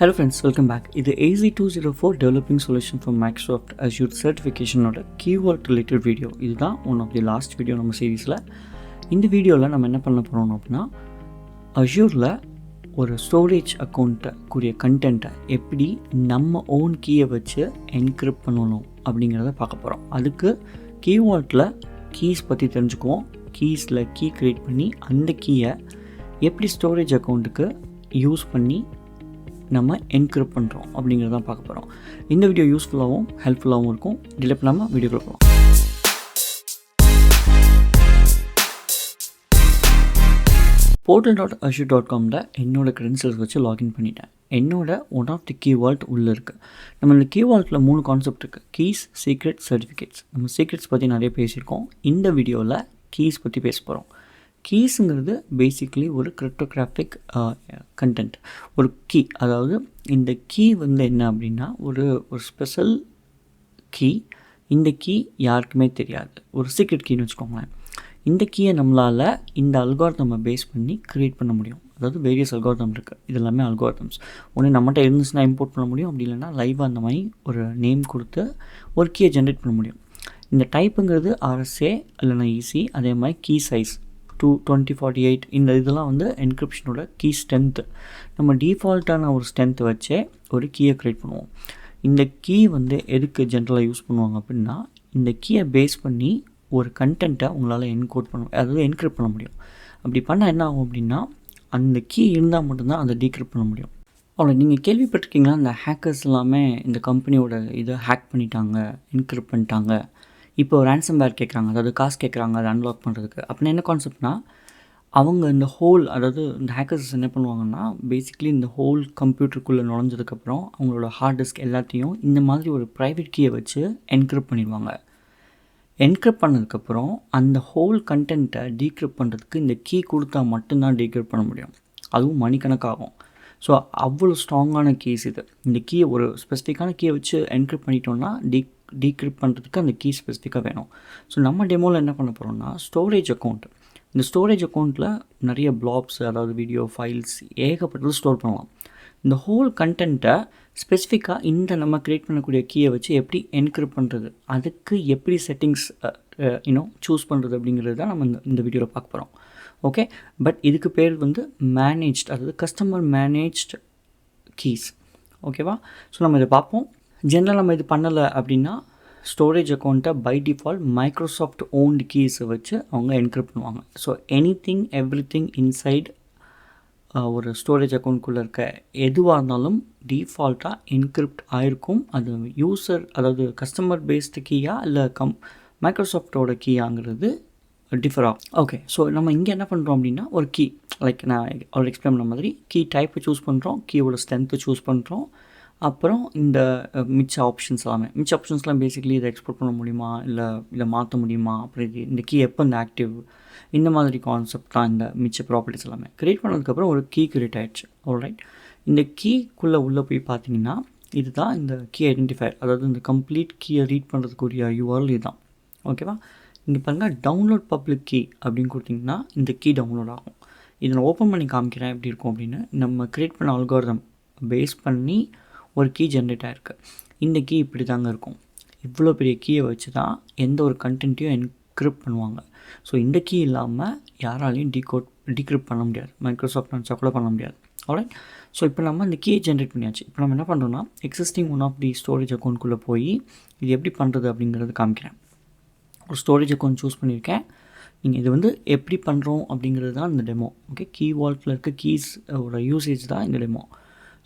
Hello friends, welcome back. This is AZ-204 developing solution for Microsoft Azure certification Key Vault related video. This is one of the last video in our series. In this video, we will Azure ஒரு storage account கூடிய கண்டென்ட்டை எப்படி நம்ம own கீயை வச்சு encrypt பண்ணணும் அப்படிங்கிறத பார்க்க போகிறோம். அதுக்கு கீ வால்ட்டில் கீஸ் பற்றி தெரிஞ்சுக்குவோம். கீஸில் கீ க்ரியேட் பண்ணி அந்த கீயை எப்படி ஸ்டோரேஜ் அக்கௌண்ட்டுக்கு யூஸ் பண்ணி நம்ம என்கிரிப்ட் பண்ணுறோம் அப்படிங்கிறதான் பார்க்க போகிறோம். இந்த வீடியோ யூஸ்ஃபுல்லாகவும் ஹெல்ப்ஃபுல்லாகவும் இருக்கும். டிலே பண்ணாமல் வீடியோக்குள்ள போகலாம். portal.azure.comல என்னோடய க்ரெடென்ஷியல்ஸ் வச்சு லாகின் பண்ணிட்டேன். என்னோட one of the key vault உள்ளே இருக்குது. நம்ம இந்த கீ வால்ட்டில் 3 கான்செப்ட் இருக்குது: கீஸ், சீக்ரெட், சர்டிஃபிகேட்ஸ். நம்ம சீக்ரெட்ஸ் பற்றி நிறைய பேசியிருக்கோம். இந்த வீடியோவில் கீஸ் பற்றி பேச போகிறோம். கீஸுங்கிறது பேசிக்லி ஒரு கிரிப்டோகிராஃபிக் கண்டென்ட், ஒரு கீ. அதாவது இந்த கீ என்ன அப்படின்னா ஒரு ஸ்பெஷல் கீ. இந்த கீ யாருக்குமே தெரியாது, ஒரு சீக்ரெட் கீன்னு வச்சுக்கோங்களேன். இந்த கீயை நம்மளால் இந்த அல்காரிதமை பேஸ் பண்ணி க்ரியேட் பண்ண முடியும். அதாவது வேரியஸ் அல்காரிதம் இருக்குது. இது எல்லாமே அல்காரிதம்ஸ். ஒன்று நம்மகிட்ட இருந்துச்சுன்னா இம்போர்ட் பண்ண முடியும், அப்படி இல்லைன்னா லைவாக அந்த மாதிரி ஒரு நேம் கொடுத்து ஒரு கீயை ஜென்ரேட் பண்ண முடியும். இந்த டைப்புங்கிறது RSA இல்லைனா EC. அதே மாதிரி கீ சைஸ் 2048. இந்த இதெல்லாம் என்கிரிப்ஷனோட கீ ஸ்ட்ரென்த்து. நம்ம டிஃபால்ட்டான ஒரு ஸ்ட்ரென்த்தை வச்சே ஒரு கீயை க்ரியேட் பண்ணுவோம். இந்த கீ எதுக்கு ஜென்ரலாக யூஸ் பண்ணுவாங்க அப்படின்னா, இந்த கீயை பேஸ் பண்ணி ஒரு கண்டென்ட்டை உங்களால் அதாவது என்கிரிப்ட் பண்ண முடியும். அப்படி பண்ணால் என்ன ஆகும் அப்படின்னா, அந்த கீ இருந்தால் மட்டும்தான் அதை டீக்ரிப்ட் பண்ண முடியும். அவ்வளோ. நீங்கள் கேள்விப்பட்டிருக்கீங்களா, இந்த ஹேக்கர்ஸ் எல்லாமே இந்த கம்பெனியோட இதை ஹேக் பண்ணிட்டாங்க, என்கிரிப்ட் பண்ணிட்டாங்க, இப்போ ரேன்சம்வேர் கேட்குறாங்க, அதாவது காசு கேட்குறாங்க அதை அன்லாக் பண்ணுறதுக்கு. அப்படின்னா என்ன கான்செப்ட்னா, அவங்க இந்த அதாவது இந்த ஹேக்கர்ஸ் என்ன பண்ணுவாங்கன்னா, பேசிக்லி இந்த ஹோல் கம்ப்யூட்டருக்குள்ளே நுழைஞ்சதுக்கப்புறம் அவங்களோட ஹார்ட் டிஸ்க் எல்லாத்தையும் இந்த மாதிரி ஒரு ப்ரைவேட் கீயை வச்சு என்கிரிப்ட் பண்ணிடுவாங்க. என்கிரிப்ட் பண்ணதுக்கப்புறம் அந்த ஹோல் கண்டென்ட்டை டீக்ரிப்ட் பண்ணுறதுக்கு இந்த கீ கொடுத்தா மட்டும்தான் டீக்ரிப்ட் பண்ண முடியும். அதுவும் மணிக்கணக்காகும். ஸோ அவ்வளோ ஸ்ட்ராங்கான கீஸ் இது. இந்த கீயை ஒரு ஸ்பெசிஃபிக்கான கீயை வச்சு என்கிரிப்ட் பண்ணிட்டோம்னா டீக்ரிப்ட் பண்ணுறதுக்கு அந்த கீ ஸ்பெசிஃபிக்காக வேணும். ஸோ நம்ம டெமோவில் என்ன பண்ண போகிறோம்னா, ஸ்டோரேஜ் அக்கௌண்ட். இந்த ஸ்டோரேஜ் அக்கௌண்ட்டில் நிறைய பிளாப்ஸ், அதாவது வீடியோ ஃபைல்ஸ் ஏகப்பட்டது ஸ்டோர் பண்ணலாம். இந்த ஹோல் கண்டென்ட்டை ஸ்பெசிஃபிக்காக இந்த நம்ம க்ரியேட் பண்ணக்கூடிய கீயை வச்சு எப்படி என்கிரிப்ட் பண்ணுறது, அதுக்கு எப்படி செட்டிங்ஸ் சூஸ் பண்ணுறது அப்படிங்கிறது தான் நம்ம இந்த வீடியோவில் பார்க்க போகிறோம். ஓகே. பட் இதுக்கு பேர் மேனேஜ்ட், அதாவது கஸ்டமர் மேனேஜ்ட் கீஸ். ஓகேவா? ஸோ நம்ம இதை பார்ப்போம். ஜென்ரலாக நம்ம இது பண்ணலை அப்படின்னா, ஸ்டோரேஜ் அக்கௌண்ட்டை பை டிஃபால்ட் மைக்ரோசாஃப்ட் ஓன்டு கீஸை வச்சு அவங்க என்கிரிப்ட் பண்ணுவாங்க. ஸோ எவ்ரி திங் இன்சைட் ஒரு ஸ்டோரேஜ் அக்கௌண்ட்குள்ளே இருக்க எதுவாக இருந்தாலும் டிஃபால்ட்டாக என்கிரிப்ட் ஆகிருக்கும். அது யூசர், அதாவது கஸ்டமர் பேஸ்டு கீயா இல்லை மைக்ரோசாஃப்டோட கீயாங்கிறது டிஃபர் ஆகும். ஓகே. ஸோ நம்ம இங்கே என்ன பண்ணுறோம் அப்படின்னா, ஒரு கீ, லைக் நான் ஆல்ரெடி எக்ஸ்பிளைன் பண்ண மாதிரி கீ டைப்பை சூஸ் பண்ணுறோம், கீயோட ஸ்ட்ரென்த்தை சூஸ் பண்ணுறோம். அப்புறம் இந்த மிச்ச ஆப்ஷன்ஸ்லாம் பேசிக்கலி இதை எக்ஸ்போர்ட் பண்ண முடியுமா, இல்லை இதை மாற்ற முடியுமா, அப்புறம் இந்த கீ எப்போ இந்த ஆக்டிவ், இந்த மாதிரி கான்செப்ட் தான் இந்த மிச்ச ப்ராப்பர்ட்டிஸ் எல்லாமே. க்ரியேட் பண்ணதுக்கப்புறம் ஒரு கீ க்ரியேட் ஆகிடுச்சு. ஆல்ரைட். இந்த கீக்குள்ளே உள்ளே போய் பார்த்தீங்கன்னா, இதுதான் இந்த கீ ஐடென்டிஃபையர். அதாவது இந்த கம்ப்ளீட் கீயை ரீட் பண்ணுறதுக்குரிய URL இதுதான். ஓகேவா? இங்கே பாருங்கள், டவுன்லோட் பப்ளிக் கீ அப்படின்னு கொடுத்திங்கன்னா இந்த கீ டவுன்லோட் ஆகும். இதை நான் ஓப்பன் பண்ணி காமிக்கிறேன் எப்படி இருக்கும் அப்படின்னு. நம்ம க்ரியேட் பண்ண அல்காரிதம் பேஸ் பண்ணி ஒரு கீ ஜென்ரேட் ஆகிருக்கு. இந்த கீ இப்படி தாங்க இருக்கும். இவ்வளோ பெரிய கீயை வச்சு தான் எந்த ஒரு கண்டென்ட்டையும் என்கிரிப்ட் பண்ணுவாங்க. ஸோ இந்த கீ இல்லாமல் யாராலையும் டீக்ரிப்ட் பண்ண முடியாது. மைக்ரோசாஃப்ட் நினச்சா கூட பண்ண முடியாது. ஆல்ரைட். ஸோ இப்போ நம்ம இந்த கீயை ஜென்ரேட் பண்ணியாச்சு. இப்போ நம்ம என்ன பண்ணுறோம்னா, existing one of the storage அக்கௌண்ட்குள்ளே போய் இது எப்படி பண்ணுறது அப்படிங்கிறது காமிக்கிறேன். ஒரு ஸ்டோரேஜ் அக்கௌண்ட் சூஸ் பண்ணியிருக்கேன். நீங்கள் இது எப்படி பண்ணுறோம் அப்படிங்கிறது தான் இந்த டெமோ. ஓகே. கீ வால்ட்டில் இருக்க கீஸோட யூசேஜ் தான் இந்த டெமோ.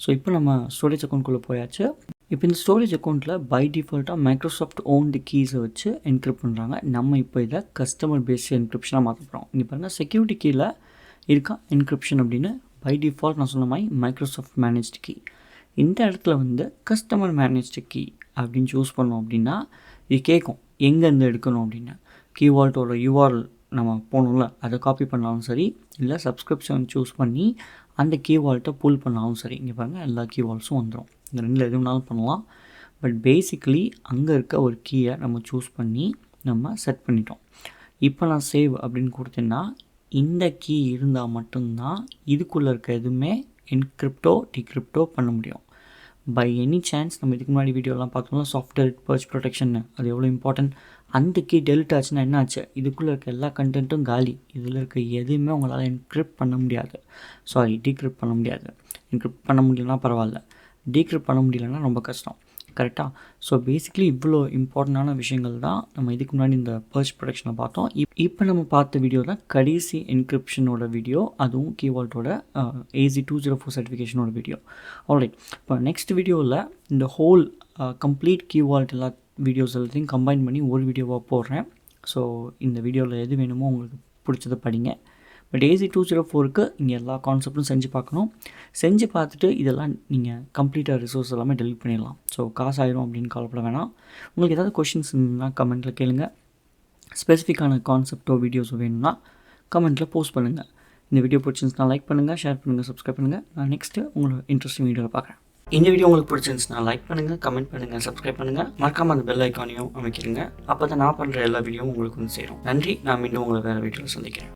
ஸோ இப்போ நம்ம ஸ்டோரேஜ் அக்கௌண்ட்குள்ளே போயாச்சு. இப்போ இந்த ஸ்டோரேஜ் அக்கௌண்ட்டில் பை டிஃபால்ட்டாக மைக்ரோசாஃப்ட் ஓன்டு கீஸை வச்சு என்கிரிப்ட் பண்ணுறாங்க. நம்ம இப்போ இதை கஸ்டமர் பேஸ்ட் என்கிரிப்ஷனாக மாற்ற போகிறோம். இங்கே பாருங்கள், செக்யூரிட்டி கீழே இருக்கா என்கிரிப்ஷன் அப்படின்னு. பை டிஃபால்ட் நான் சொன்ன மாதிரி மைக்ரோசாஃப்ட் மேனேஜ்டு கீ. இந்த இடத்துல கஸ்டமர் மேனேஜ்டு கீ அப்படின்னு சூஸ் பண்ணோம் அப்படின்னா, இது கேட்கும் எங்கேருந்து எடுக்கணும் அப்படின்னு. கீ வால்ட்டோட URL நம்ம போகணும்ல, அதை காப்பி பண்ணாலும் சரி, இல்லை சப்ஸ்கிரிப்ஷன் சூஸ் பண்ணி அந்த கீ வால்ட்டை புல் பண்ணாலும் சரி. இங்கே பாருங்கள், எல்லா கீ வால்ட்ஸும் வந்துடும். இந்த ரெண்டில் எது வேணாலும் பண்ணலாம். பட் பேசிக்லி அங்கே இருக்க ஒரு கீயை நம்ம சூஸ் பண்ணி நம்ம செட் பண்ணிட்டோம். இப்போ நான் சேவ் அப்படின்னு கொடுத்தேன்னா, இந்த கீ இருந்தால் மட்டும்தான் இதுக்குள்ளே இருக்க எதுவுமே என்கிரிப்டோ டிக்ரிப்டோ பண்ண முடியும். பை எனி சான்ஸ் நம்ம இதுக்கு முன்னாடி வீடியோலாம் பார்த்தோம்னா சாஃப்ட்வேர் பர்ச் ப்ரொடெக்ஷன் அது எவ்வளோ இம்பார்ட்டன்ட். அந்த கீ டெலிட் ஆச்சுன்னா என்ன ஆச்சு, இதுக்குள்ளே இருக்க எல்லா கண்டென்ட்டும் காலி. இதில் இருக்க எதுவுமே உங்களால் என்கிரிப்ட் பண்ண முடியாது, டீக்ரிப்ட் பண்ண முடியாது. என்கிரிப்ட் பண்ண முடியலன்னா பரவாயில்ல, டீக்ரிப்ட் பண்ண முடியலன்னா ரொம்ப கஷ்டம். கரெக்டாக? ஸோ பேசிக்லி இவ்வளோ இம்பார்ட்டண்டான விஷயங்கள் தான் நம்ம இதுக்கு முன்னாடி இந்த பர்ச் ப்ரொடெக்ஷனை பார்த்தோம். இப்போ நம்ம பார்த்த வீடியோ தான் கடைசி என்கிரிப்ஷனோட வீடியோ, அதுவும் கீ வால்ட்டோட AZ-204 சர்டிஃபிகேஷனோட வீடியோ. ஆல்ரைட், இப்போ நெக்ஸ்ட் வீடியோவில் இந்த ஹோல் கம்ப்ளீட் கீ வால்ட் எல்லா வீடியோஸ் எல்லாத்தையும் கம்பைன் பண்ணி ஒரு வீடியோவாக போடுறேன். ஸோ இந்த வீடியோவில் எது வேணுமோ உங்களுக்கு பிடிச்சதை படிங்க. பட் AZ-204க்கு இங்கே எல்லா கான்செப்டும் செஞ்சு பார்க்கணும். செஞ்சு பார்த்துட்டு இதெல்லாம் நீங்கள் கம்ப்ளீட்டாக ரிசோர்ஸ் எல்லாமே டெலிட் பண்ணிடலாம். ஸோ காசு ஆயிரும் அப்படின்னு கவலைப்பட வேணாம். உங்களுக்கு ஏதாவது கொஷின்ஸ் இருந்தால் கமெண்ட்டில் கேளுங்க. ஸ்பெசிஃபிக்கான கான்செப்டோ வீடியோஸோ வேணும்னா கமெண்ட்டில் போஸ்ட் பண்ணுங்கள். இந்த வீடியோ பிடிச்சிருந்துச்சுன்னா லைக் பண்ணுங்கள், ஷேர் பண்ணுங்கள், சப்ஸ்கிரைப் பண்ணுங்கள். நான் நெக்ஸ்ட்டு உங்களை இன்ட்ரெஸ்டிங் வீடியோவில் பார்க்குறேன். இந்த வீடியோ உங்களுக்கு பிடிச்சிருந்துச்சுன்னா லைக் பண்ணுங்கள், கமெண்ட் பண்ணுங்கள், சப்ஸ்கிரைப் பண்ணுங்கள். மறக்காமல் அந்த பெல் ஐக்கானையும் அமைக்கிறீங்க. அப்போ தான் நான் பண்ணுற எல்லா வீடியோவும் உங்களுக்கு வந்து சேரும். நன்றி. நான் மீண்டும் உங்களை வேறு வீடியோவில் சந்திக்கிறேன்.